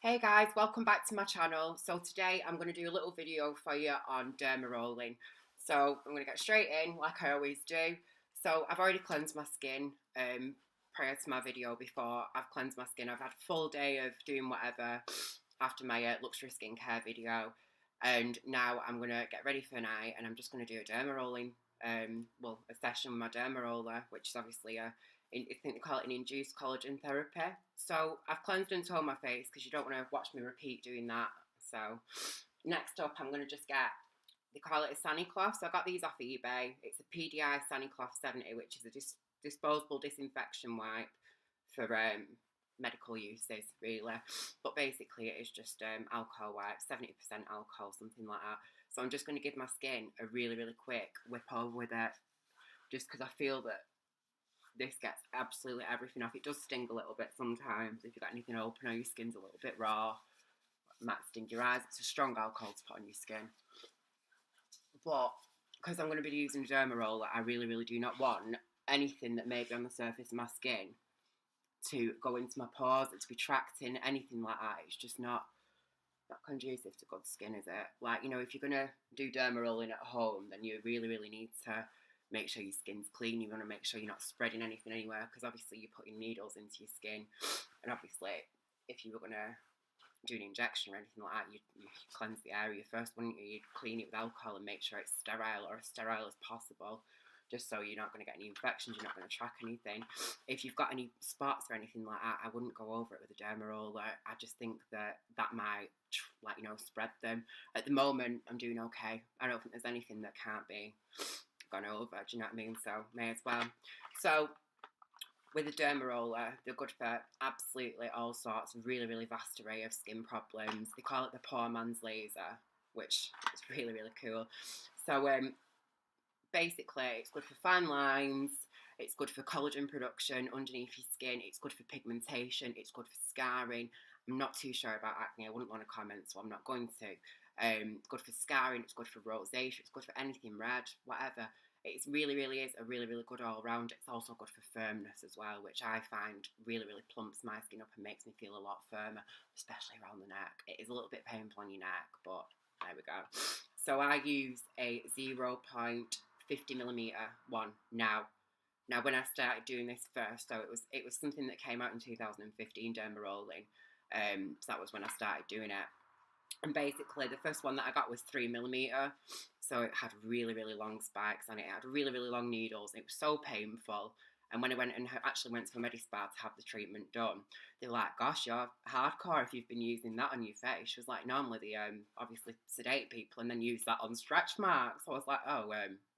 Hey guys, welcome back to my channel. So today I'm going to do a little video for you on dermarolling. So I'm going to get straight in like I always do. So I've already cleansed my skin prior to my video before. I've cleansed my skin. I've had a full day of doing whatever after my luxury skincare video. And now I'm going to get ready for the night and I'm just going to do a dermarolling, a session with my dermaroller, which is obviously I think they call it an induced collagen therapy. So I've cleansed and toned my face because you don't want to watch me repeat doing that. So next up, I'm going to just get, they call it a Sunny Cloth. So I got these off eBay. It's a PDI Sunny Cloth 70, which is a disposable disinfection wipe for medical uses, really. But basically, it is just alcohol wipe, 70% alcohol, something like that. So I'm just going to give my skin a really, really quick whip over with it, just because I feel that this gets absolutely everything off. It does sting a little bit sometimes if you've got anything open or your skin's a little bit raw. It might sting your eyes. It's a strong alcohol to put on your skin. But because I'm going to be using Dermaroller, I really, really do not want anything that may be on the surface of my skin to go into my pores, to be tracked in, anything like that. It's just not conducive to good skin, is it? Like, you know, if you're going to do dermarolling at home, then you really, really need to make sure your skin's clean. You want to make sure you're not spreading anything anywhere, because obviously you're putting needles into your skin. And obviously, if you were going to do an injection or anything like that, you cleanse the area first, wouldn't you? You'd clean it with alcohol and make sure it's sterile, or as sterile as possible, just so you're not going to get any infections, you're not going to track anything. If you've got any spots or anything like that, I wouldn't go over it with a dermaroller. I just think that might, like, you know, spread them. At the moment, I'm doing okay. I don't think there's anything that can't be gone over, do you know what I mean? So may as well. So with a dermaroller, they're good for absolutely all sorts, really, really vast array of skin problems. They call it the poor man's laser, which is really, really cool. So basically, it's good for fine lines, it's good for collagen production underneath your skin, it's good for pigmentation, it's good for scarring. I'm not too sure about acne, I wouldn't want to comment, so I'm not going to. It's good for scarring, it's good for rosacea, it's good for anything red, whatever. It really, really is a really, really good all-round. It's also good for firmness as well, which I find really, really plumps my skin up and makes me feel a lot firmer, especially around the neck. It is a little bit painful on your neck, but there we go. So I use a 0.50mm one now. Now, when I started doing this first, so it was something that came out in 2015, dermarolling. So that was when I started doing it. And basically, the first one that I got was 3mm. So it had really, really long spikes on it. It had really, really long needles. It was so painful. And when I went and actually went to a Medi-Spa to have the treatment done, they were like, gosh, you're hardcore if you've been using that on your face. She was like, normally they obviously sedate people and then use that on stretch marks. So I was like, oh,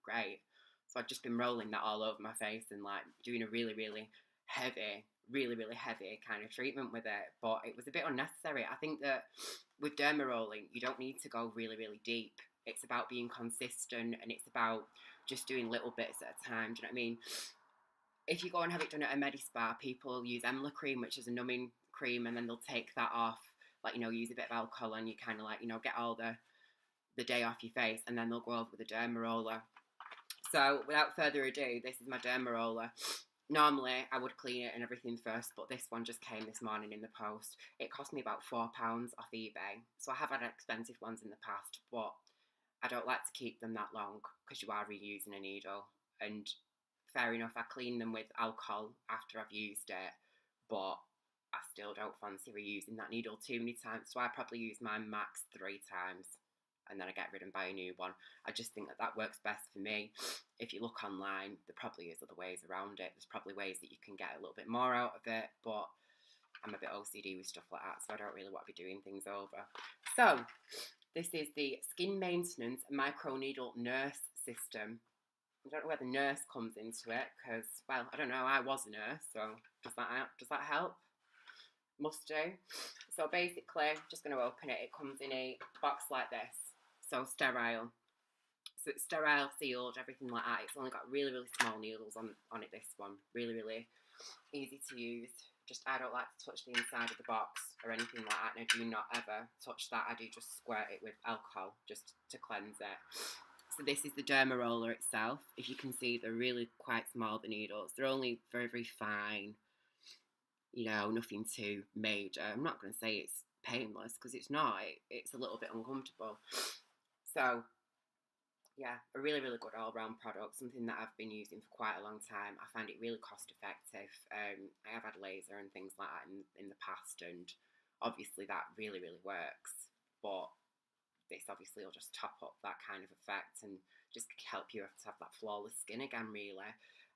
great. So I've just been rolling that all over my face and like doing a really, really heavy kind of treatment with it. But it was a bit unnecessary. I think that with dermarolling, you don't need to go really, really deep. It's about being consistent and it's about just doing little bits at a time. Do you know what I mean? If you go and have it done at a Medi-Spa, people use Emla cream, which is a numbing cream, and then they'll take that off, like, you know, use a bit of alcohol and you kind of like, you know, get all the day off your face, and then they'll go over with a dermaroller. So without further ado, this is my dermaroller. Normally, I would clean it and everything first, but this one just came this morning in the post. It cost me about £4 off eBay. So I have had expensive ones in the past, but I don't like to keep them that long because you are reusing a needle. And fair enough, I clean them with alcohol after I've used it, but I still don't fancy reusing that needle too many times. So I probably use mine max 3 times and then I get rid and buy a new one. I just think that works best for me. If you look online, there probably is other ways around it. There's probably ways that you can get a little bit more out of it, but I'm a bit OCD with stuff like that, so I don't really want to be doing things over. So this is the Skin Maintenance Microneedle Nurse System. I don't know where the nurse comes into it, because, well, I don't know, I was a nurse, so does that help? Must do. So basically, just going to open it. It comes in a box like this, so sterile. So it's sterile, sealed, everything like that. It's only got really, really small needles on it, this one. Really, really easy to use. Just, I don't like to touch the inside of the box or anything like that, and I do not ever touch that. I do just squirt it with alcohol just to cleanse it. So this is the dermaroller itself. If you can see, they're really quite small, the needles. They're only very, very fine. You know, nothing too major. I'm not going to say it's painless, because it's not. It's a little bit uncomfortable. So yeah, a really, really good all-round product, something that I've been using for quite a long time. I find it really cost-effective. I have had laser and things like that in the past, and obviously that really, really works. But this obviously will just top up that kind of effect and just help you to have that flawless skin again, really.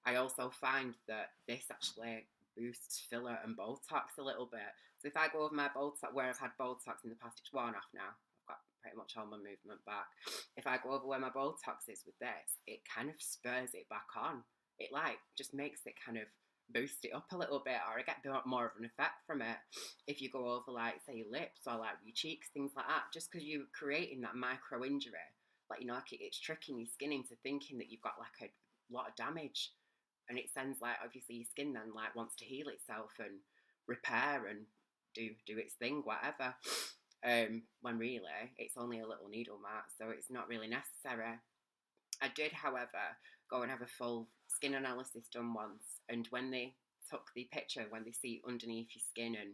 I also find that this actually boosts filler and Botox a little bit. So if I go over my Botox, where I've had Botox in the past, it's worn off now. I've got pretty much all my movement back. If I go over where my Botox is with this, it kind of spurs it back on. It like just makes it kind of boost it up a little bit, or I get more of an effect from it. If you go over like say your lips or like your cheeks, things like that, just because you're creating that micro injury, like like it's tricking your skin into thinking that you've got like a lot of damage, and it sends like obviously your skin then like wants to heal itself and repair and do its thing, whatever. When really it's only a little needle mark, so it's not really necessary. I did, however, go and have a full skin analysis done once, and when they took the picture, when they see underneath your skin and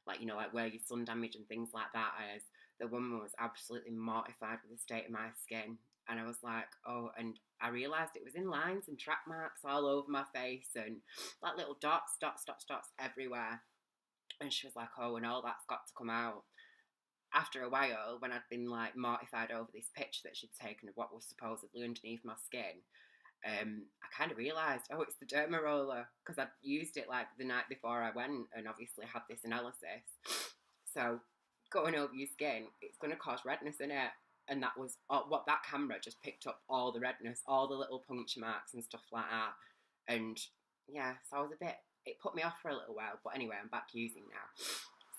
like like where your sun damage and things like that is, the woman was absolutely mortified with the state of my skin, and I was like, oh, and I realised it was in lines and track marks all over my face and like little dots everywhere, and she was like, oh, and all that's got to come out. After a while, when I'd been like mortified over this picture that she'd taken of what was supposedly underneath my skin, I kind of realised, oh, it's the Dermaroller, because I'd used it like the night before I went and obviously had this analysis. So going over your skin, it's going to cause redness in it. And that was what that camera just picked up, all the redness, all the little puncture marks and stuff like that. And yeah, so I was it put me off for a little while. But anyway, I'm back using now.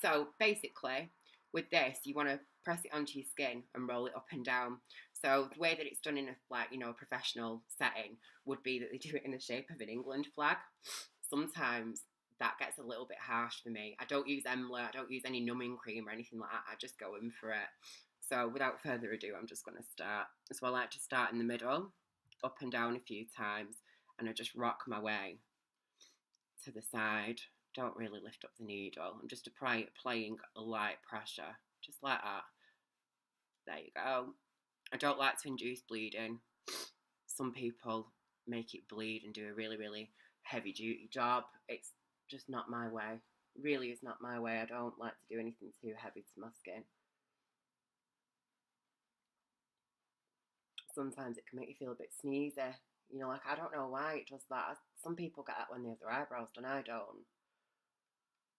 So basically, with this, you want to press it onto your skin and roll it up and down. So the way that it's done in a professional setting would be that they do it in the shape of an England flag. Sometimes that gets a little bit harsh for me. I don't use Emla, I don't use any numbing cream or anything like that. I just go in for it. So without further ado, I'm just going to start. So I like to start in the middle, up and down a few times, and I just rock my way to the side. Don't really lift up the needle. I'm just applying a light pressure, just like that. There you go. I don't like to induce bleeding. Some people make it bleed and do a really, really heavy duty job. It's just not my way. Really is not my way. I don't like to do anything too heavy to my skin. Sometimes it can make you feel a bit sneezy. Like I don't know why it does that. Some people get that when they have their eyebrows done, I don't.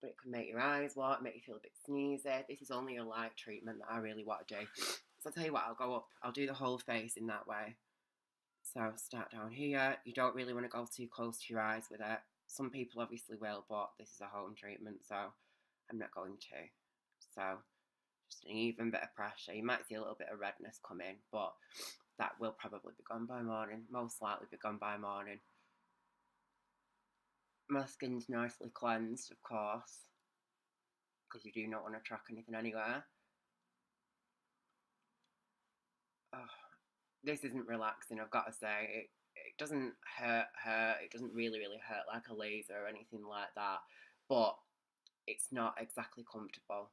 But it can make your eyes water, make you feel a bit sneezy. This is only a light treatment that I really want to do. So I'll tell you what, I'll go up. I'll do the whole face in that way. So start down here. You don't really want to go too close to your eyes with it. Some people obviously will, but this is a home treatment, so I'm not going to. So just an even bit of pressure. You might see a little bit of redness come in, but that will probably be gone by morning. Most likely be gone by morning. My skin's nicely cleansed, of course, because you do not want to track anything anywhere. Oh, this isn't relaxing, I've got to say. It doesn't hurt. It doesn't really hurt like a laser or anything like that, but it's not exactly comfortable.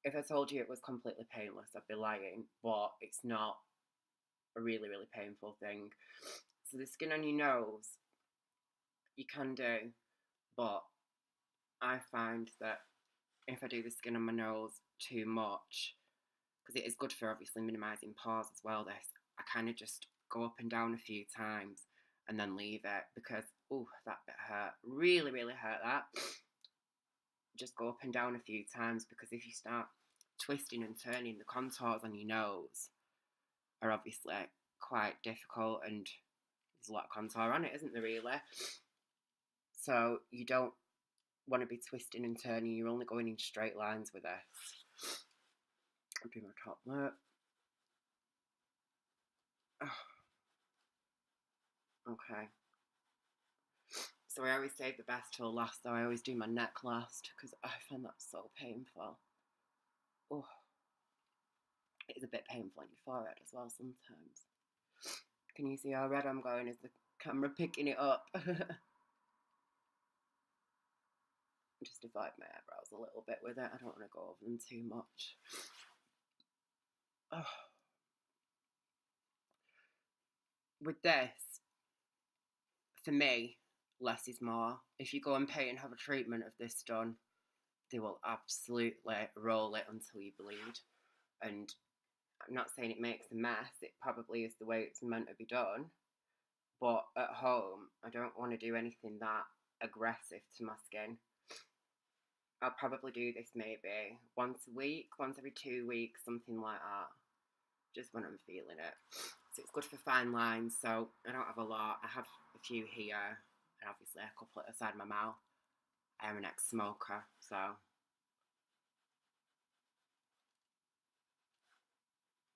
If I told you it was completely painless, I'd be lying, but it's not a really painful thing. So the skin on your nose, you can do, but I find that if I do the skin on my nose too much, because it is good for obviously minimising pores as well, this, I kind of just go up and down a few times and then leave it, because, oh, that bit hurt. Really hurt that. Just go up and down a few times, because if you start twisting and turning, the contours on your nose are obviously quite difficult, and there's a lot of contour on it, isn't there, really? So you don't want to be twisting and turning. You're only going in straight lines with this. I'll do my top lip. Oh. Okay. So I always save the best till last, though. I always do my neck last, because I find that so painful. Oh. It is a bit painful on your forehead as well sometimes. Can you see how red I'm going? Is the camera picking it up? just divide my eyebrows a little bit with it. I don't want to go over them too much. Oh. With this, for me, less is more. If you go and pay and have a treatment of this done, they will absolutely roll it until you bleed. And I'm not saying it makes a mess, it probably is the way it's meant to be done. But at home, I don't want to do anything that aggressive to my skin. I'll probably do this maybe once a week, once every 2 weeks, something like that. Just when I'm feeling it. So it's good for fine lines. So I don't have a lot. I have a few here, and obviously a couple at the side of my mouth. I am an ex-smoker, so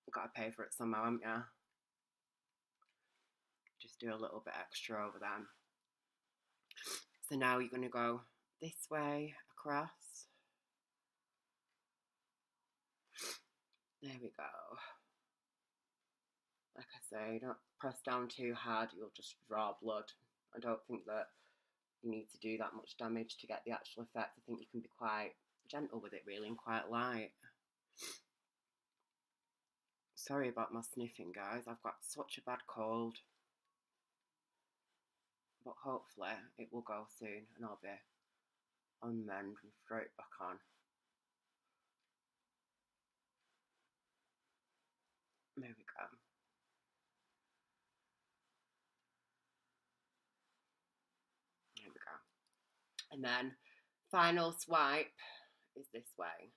I've got to pay for it somehow, haven't you? Just do a little bit extra over them. So now you're going to go this way across. There we go. Like I say, don't press down too hard, you'll just draw blood. I don't think that you need to do that much damage to get the actual effect. I think you can be quite gentle with it really and quite light. Sorry about my sniffing, guys. I've got such a bad cold. But hopefully it will go soon and I'll be on mend and straight back on. There we go. There we go. And then final swipe is this way.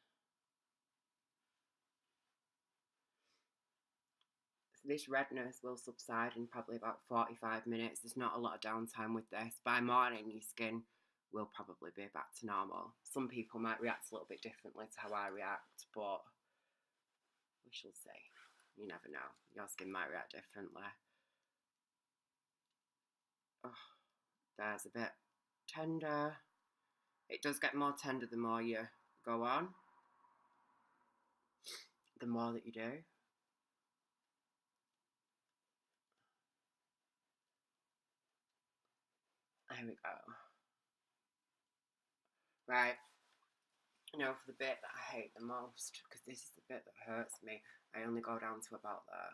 So this redness will subside in probably about 45 minutes. There's not a lot of downtime with this. By morning, your skin will probably be back to normal. Some people might react a little bit differently to how I react, but we shall see. You never know. Your skin might react differently. Oh, there's a bit tender. It does get more tender the more you go on, the more that you do. There we go. Right, now for the bit that I hate the most, because this is the bit that hurts me. I only go down to about there.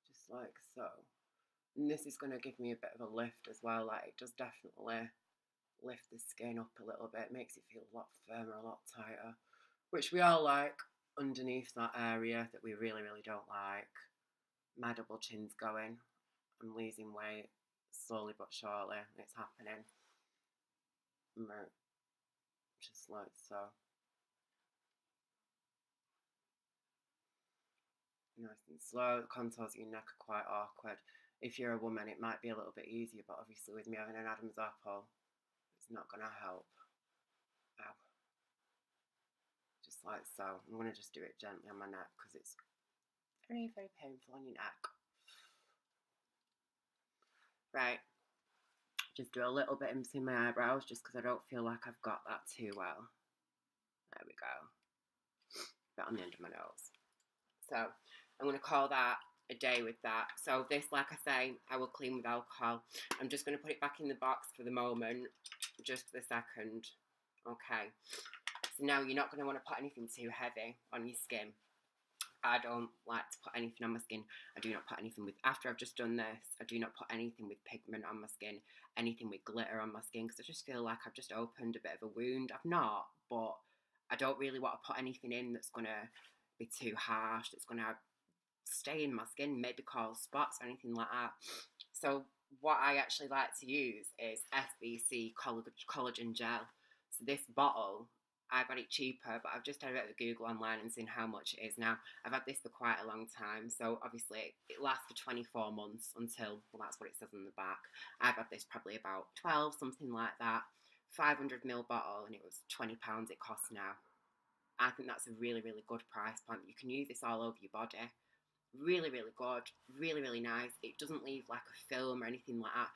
Just like so. And this is going to give me a bit of a lift as well. Like, it does definitely lift the skin up a little bit. It makes it feel a lot firmer, a lot tighter. Which we all like underneath that area that we really, really don't like. My double chin's going. I'm losing weight slowly but surely. It's happening. Just like so. Nice and slow. The contours of your neck are quite awkward. If you're a woman, it might be a little bit easier, but obviously with me having an Adam's apple, it's not going to help. Ow. Just like so. I'm going to just do it gently on my neck because it's very, very painful on your neck. Right. Just do a little bit in between my eyebrows just because I don't feel like I've got that too well. There we go. Bit on the end of my nose. So I'm going to call that a day with that. So this, like I say, I will clean with alcohol. I'm just going to put it back in the box for the moment, just for the second. Okay. So now you're not going to want to put anything too heavy on your skin. I don't like to put anything on my skin. I do not put anything with, after I've just done this, I do not put anything with pigment on my skin, anything with glitter on my skin, because I just feel like I've just opened a bit of a wound. I've not, but I don't really want to put anything in that's going to be too harsh, that's going to stay in my skin, maybe cause spots or anything like that. So what I actually like to use is SBC collagen gel. So this bottle, I got it cheaper, but I've just had a bit of a Google online and seen how much it is now. I've had this for quite a long time, so obviously it lasts for 24 months until, well, that's what it says on the back. I've had this probably about 12, something like that. 500ml bottle, and it was £20 it costs now. I think that's a really, really good price point. You can use this all over your body. Really, really good. Really, really nice. It doesn't leave like a film or anything like that.